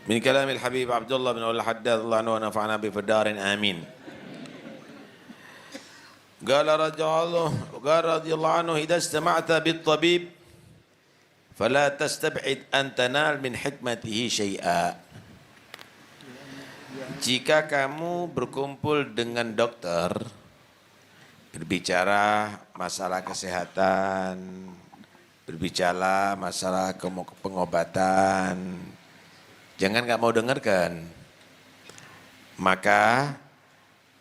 من كلام الحبيب عبد الله بن الحداد الله عنه ونفعنا بفدار آمين. قال رضي الله عنه إذا استمعت بالطبيب فلا تستبعد أن تنال من حكمته شيئا. Jika kamu berkumpul dengan dokter, berbicara masalah kesehatan, berbicara masalah pengobatan, jangan nggak mau dengarkan. Maka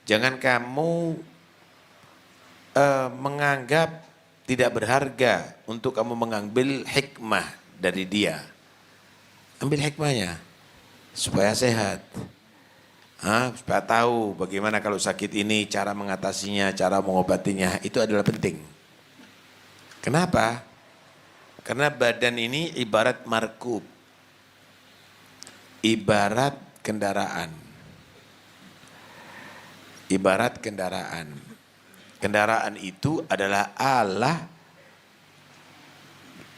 jangan kamu menganggap tidak berharga untuk kamu mengambil hikmah dari dia. Ambil hikmahnya supaya sehat. Supaya tahu bagaimana kalau sakit ini, cara mengatasinya, cara mengobatinya, itu adalah penting. Kenapa? Karena badan ini ibarat markub, ibarat kendaraan. Ibarat kendaraan. Kendaraan itu adalah alah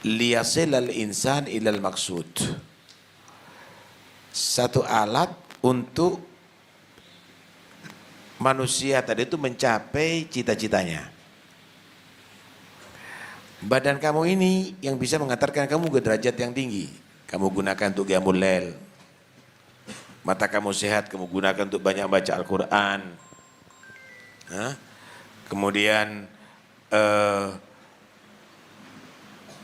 liyasilal insan ilal maksud. Satu alat untuk manusia tadi itu mencapai cita-citanya. Badan kamu ini yang bisa mengantarkan kamu ke derajat yang tinggi. Kamu gunakan untuk qiyamul lail. Mata kamu sehat, kamu gunakan untuk banyak baca Al-Quran. Kemudian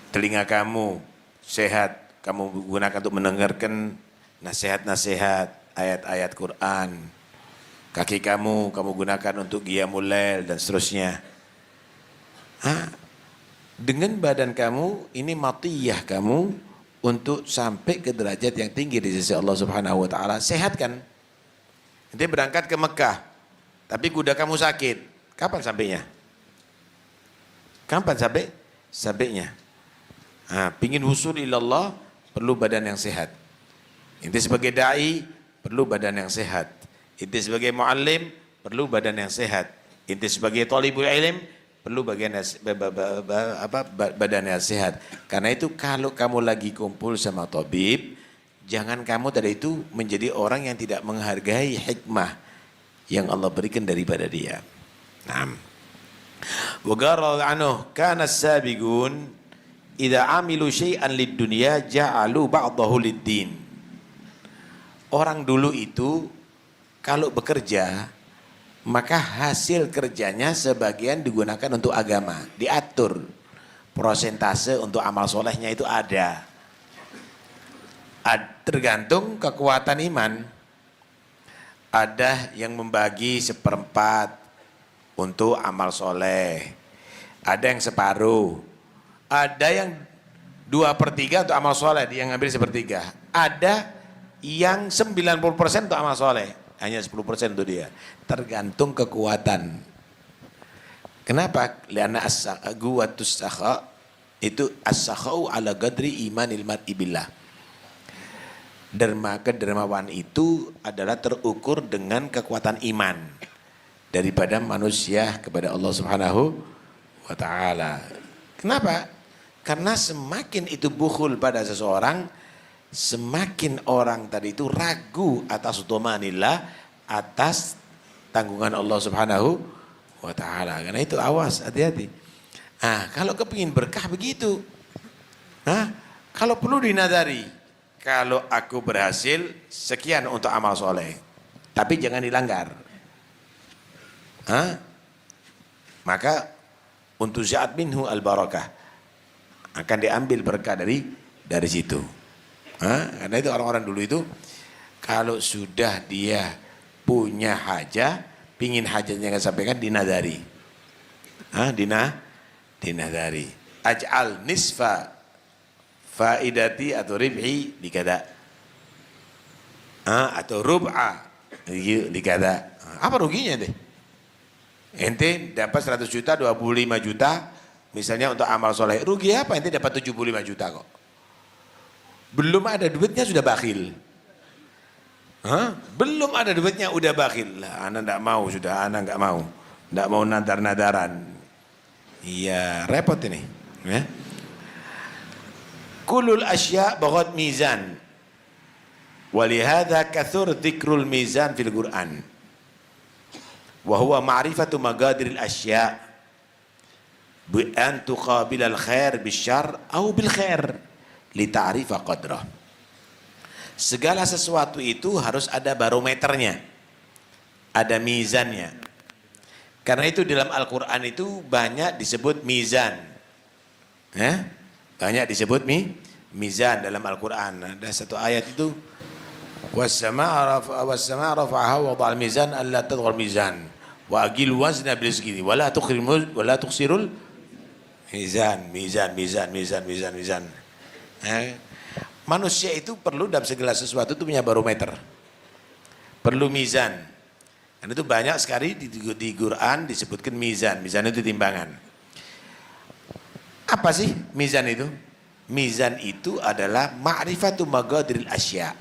telinga kamu sehat, kamu gunakan untuk mendengarkan nasihat-nasihat, ayat-ayat Quran. Kaki kamu gunakan untuk qiyamul lail dan seterusnya. Dengan badan kamu ini matiyah kamu untuk sampai ke derajat yang tinggi di sisi Allah Subhanahu wa taala. Sehat kan? Nanti berangkat ke Mekah, tapi kuda kamu sakit. Kapan sampainya? Kapan sampainya? Pingin wusul ilallah perlu badan yang sehat. Inti sebagai dai perlu badan yang sehat. Inti sebagai muallim perlu badan yang sehat. Inti sebagai thalibul ilm perlu badan yang sehat. Karena itu kalau kamu lagi kumpul sama tabib, jangan kamu tadi itu menjadi orang yang tidak menghargai hikmah yang Allah berikan daripada dia. Naam. Wa qala anhu kana as-sabiqun idza amilu syai'an lid-dunya ja'alu ba'dahu lid-din. Orang dulu itu kalau bekerja maka hasil kerjanya sebagian digunakan untuk agama, diatur prosentase untuk amal solehnya itu ada. Tergantung kekuatan iman. Ada yang membagi 1/4 untuk amal soleh, ada yang separuh, ada yang 2/3 untuk amal soleh, dia ngambil 1/3, ada yang 90% untuk amal soleh. Hanya 10% untuk dia. Tergantung kekuatan. Kenapa? Karena as-guwatus sakha itu as-sakhau ala qadri imanil mar'i billah. Kedermawan itu adalah terukur dengan kekuatan iman daripada manusia kepada Allah Subhanahu wa taala. Kenapa? Karena semakin itu bukhul pada seseorang, semakin orang tadi itu ragu atas domanillah, atas tanggungan Allah Subhanahu wa taala. Karena itu awas, hati-hati. Kalau kepingin berkah begitu. Kalau perlu dinadari, kalau aku berhasil sekian untuk amal soleh, tapi jangan dilanggar. Maka untuk za'at minhu al-barakah, akan diambil berkah dari situ. Karena itu orang-orang dulu itu kalau sudah dia punya hajah, pingin hajatnya yang sampaikan, dinadari. Dinadari. Aj'al nisfa faidati atau ribhi dikada. Atau rub'a dikada. Apa ruginya deh? Ente dapat 100 juta, 25 juta misalnya untuk amal soleh. Rugi apa? Ente dapat 75 juta kok. Belum ada duitnya sudah bakhil. Belum ada duitnya udah bakhil. Lah, anak enggak mau, sudah anak enggak mau. Enggak mau nadar-nadaran. Iya, repot ini. Ya. Kulul asya baghat mizan. Walihada kathur dzikrul mizan fil Qur'an. Wa huwa ma'rifatu magadiril asya' bi an tuqabilal khair bisyarr au bil khair li ta'rifa qadrah. Segala sesuatu itu harus ada barometernya, ada mizannya. Karena itu dalam Al-Quran itu banyak disebut mizan. Banyak disebut mizan dalam Al-Quran. Ada satu ayat itu, was-sama'a rafa'aha wa wada'al mizan alla tadghal mizan wa aqil wazna bil qisti wa la tukhsirul mizan. Manusia itu perlu dalam segala sesuatu itu punya barometer, perlu mizan. Dan itu banyak sekali di Quran disebutkan mizan. Mizan itu timbangan. Apa sih mizan itu? Mizan itu adalah ma'rifatu magadiril asya'.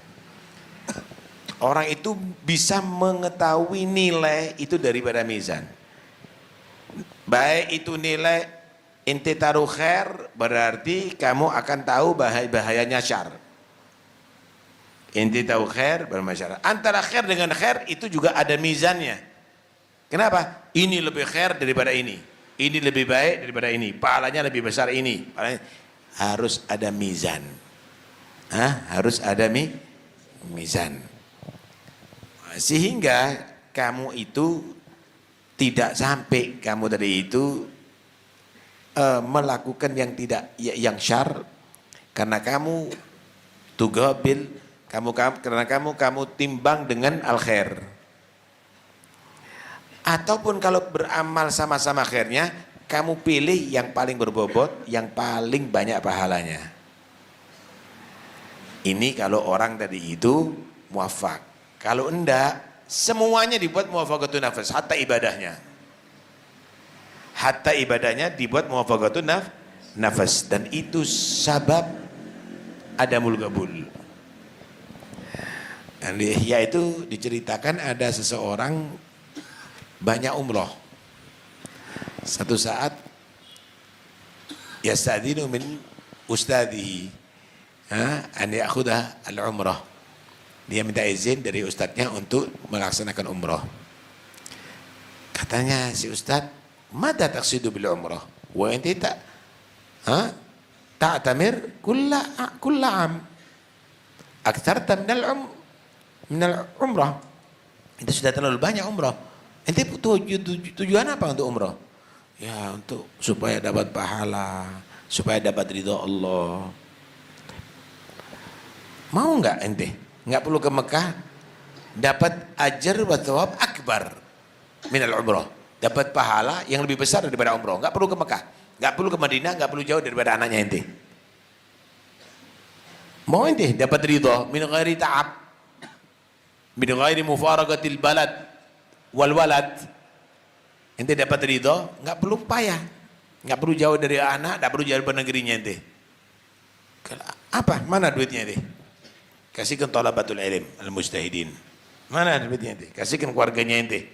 Orang itu bisa mengetahui nilai itu daripada mizan. Baik itu nilai inti taruh khair, berarti kamu akan tahu bahayanya syar. Inti tahu khair bermasyarakat. Antara khair dengan khair itu juga ada mizannya. Kenapa? Ini lebih khair daripada ini. Ini lebih baik daripada ini. Pahalanya lebih besar ini. Harus ada mizan. Harus ada mizan. Sehingga kamu itu tidak sampai kamu tadi itu melakukan yang tidak yang syar, karena kamu tugabil, karena kamu timbang dengan al khair. Ataupun kalau beramal sama-sama khairnya, kamu pilih yang paling berbobot, yang paling banyak pahalanya. Ini kalau orang tadi itu muwafaq. Kalau enggak, semuanya dibuat muwafaqatun nafas, hatta ibadahnya. Hatta ibadahnya dibuat muwafaqatun nafas, dan itu sabab adamul qabul. Dan di Ihya itu diceritakan ada seseorang banyak umroh. Satu saat yastadinu min ustadihi an ya'khudha al-umrah. Dia minta izin dari ustadznya untuk melaksanakan umroh. Katanya si ustadz, "Mada taqsidu bil umrah? Wa enti ta'tamir kulla am. Aktsarta minal umrah." Itu sudah terlalu banyak umrah. Ente tujuan apa untuk umrah? Ya untuk supaya dapat pahala, supaya dapat ridha Allah. Mau enggak ente? Enggak perlu ke Mekah, dapat ajar wa thawab akbar minal umrah. Dapat pahala yang lebih besar daripada umrah. Enggak perlu ke Mekah, enggak perlu ke Madinah, enggak perlu jauh daripada anaknya ente. Mau ente dapat ridha min ghairi ta'ab, min ghairi mufaraqatil balad wal walad. Ente dapat ridha, enggak perlu payah, enggak perlu jauh dari anak, enggak perlu jauh dari negerinya ente. Apa? Mana duitnya ente? Kasihkan thalabatul ilm al-mujtahidin. Mana duitnya ente? Kasihkan keluarganya ente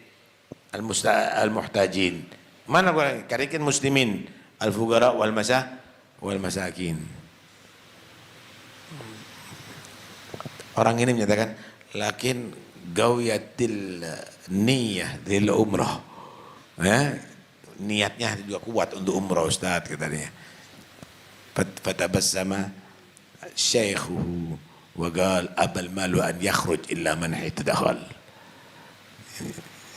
al-muhtajin. Mana kasihkan muslimin al-fuqara wal masakin. Orang ini menyatakan, lakin gawiyatil niyah lil umrah. Niatnya juga kuat untuk umrah Ustaz, katanya. Fatabassama syaikhuhu wa qala abal malu an yakhruj illa man hitadakhal.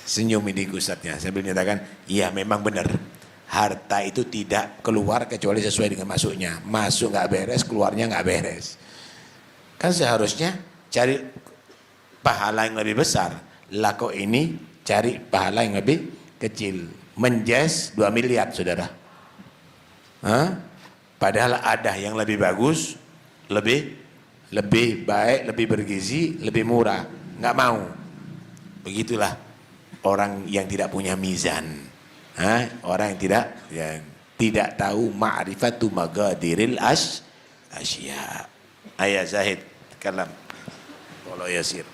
Senyum ini Ustaznya sambil menyatakan, iya memang benar, harta itu tidak keluar kecuali sesuai dengan masuknya. Masuk nggak beres, keluarnya nggak beres. Kan seharusnya cari pahala yang lebih besar. Lah kok ini cari pahala yang lebih kecil. Menjes 2 miliar saudara. Padahal ada yang lebih bagus, lebih baik, lebih bergizi, lebih murah. Nggak mau. Begitulah orang yang tidak punya mizan. Orang yang tidak tahu ma'rifatu magadiril asya. Ayah Zahid kalam. Walau yasir.